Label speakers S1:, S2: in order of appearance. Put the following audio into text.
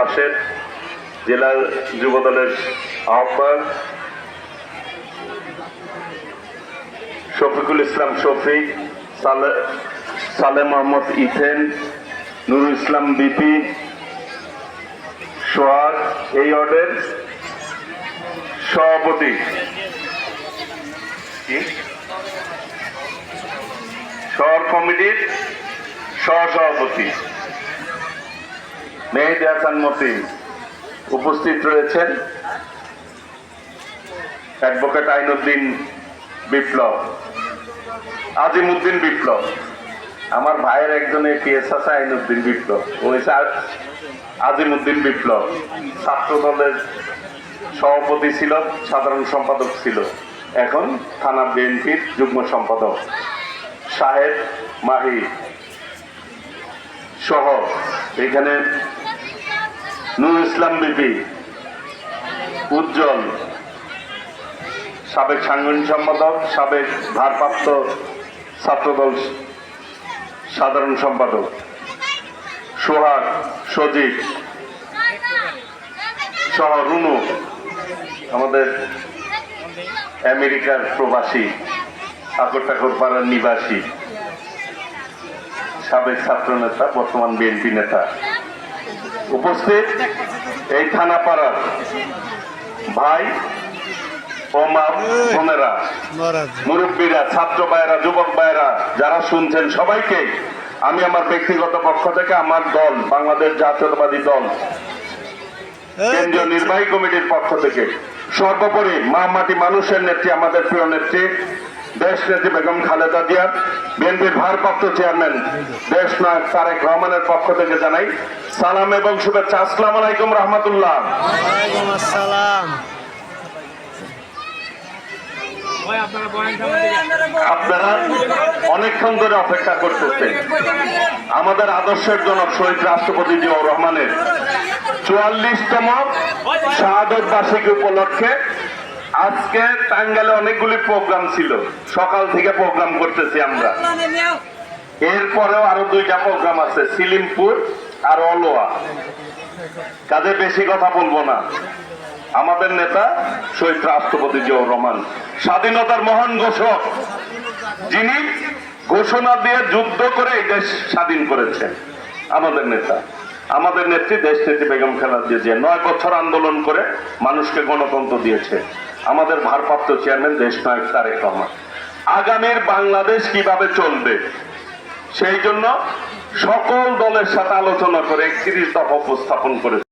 S1: পাশের জেলা যুবদলের আহ্বায়ক শফিকুল ইসলাম শফিক, সালেহ মোহাম্মদ ইথেন, নুরুল ইসলাম বিপি, সোহাগ এই ওয়ার্ডের সভাপতি, শহর কমিটির সহসভাপতি মেহেদী হাসান মতিন উপস্থিত রয়েছেন, অ্যাডভোকেট আইনউদ্দিন বিপ্লব, আজিমউদ্দিন বিপ্লব, আমার ভাইয়ের একজনের পিএস আছে আইনউদ্দিন বিপ্লব, ওই আজিমউদ্দিন বিপ্লব ছাত্র দলের সভাপতি ছিল, সাধারণ সম্পাদক ছিল, এখন থানা বিএনপির যুগ্ম সম্পাদক, শাহেদ মাহি সহ এখানে নুরুল ইসলাম বিপি, উজ্জ্বল সাবেক সাংগঠনিক সম্পাদক, সাবেক ভারপ্রাপ্ত ছাত্রদল সাধারণ সম্পাদক, সোহাগ, সজীব সহ রুনু আমাদের আমেরিকার প্রবাসী, ঠাকুরপাড়ার নিবাসী, সাবেক ছাত্র নেতা, বর্তমান বিএনপি নেতা উপস্থিত, এই থানাপাড়ার ভাই ও মা বোনেরা, মুরব্বীরা, ছাত্র ভাইয়েরা, যুবক ভাইয়েরা যারা শুনছেন সবাইকে আমি আমার ব্যক্তিগত পক্ষ থেকে, আমার দল বাংলাদেশ জাতীয়তাবাদী দল কেন্দ্রীয় নির্বাহী কমিটির পক্ষ থেকে, সর্বোপরি মা মাটি মানুষের নেত্রী, আমাদের প্রিয় নেত্রী দেশ নেত্রী বেগম খালেদা জিয়া, বিএনপির ভারপ্রাপ্ত চেয়ারম্যান দেশ নায়ক তারেক রহমানের পক্ষ থেকে জানাই সালাম এবং শুভেচ্ছা। আসসালামু আলাইকুম রহমতুল্লাহ। আপনারা অনেকক্ষণ ধরে অপেক্ষা করতেছেন আমাদের আদর্শের জনক শহীদ রাষ্ট্রপতি জিয়াউর রহমানের ৪৪তম শাহাদত বার্ষিকী উপলক্ষে আজকে টাঙ্গাইলে অনেকগুলি প্রোগ্রাম ছিল, সকাল থেকে প্রোগ্রাম করতেছি আমরা, এরপরেও আরো 2টা প্রোগ্রাম আছে, সিলিমপুর আর অলুয়া, কাজে বেশি কথা বলবো না। আমাদের নেতা শহীদ রাষ্ট্রপতি জিয়াউর রহমান, স্বাধীনতার মহান ঘোষক, যিনি ঘোষণা দিয়ে যুদ্ধ করে এই দেশ স্বাধীন করেছেন, আমাদের নেতা, আমাদের নেত্রী দেশ নেত্রী বেগম খালেদা জিয়া 9 বছর আন্দোলন করে মানুষকে গণতন্ত্র দিয়েছে, আমাদের ভারপ্রাপ্ত চেয়ারম্যান দেশ নায়ক তারেক রহমান। আগামীর বাংলাদেশ কিভাবে চলবে সেই জন্য সকল দলের সাথে আলোচনা করে 31 দফা উপস্থাপন করেছে।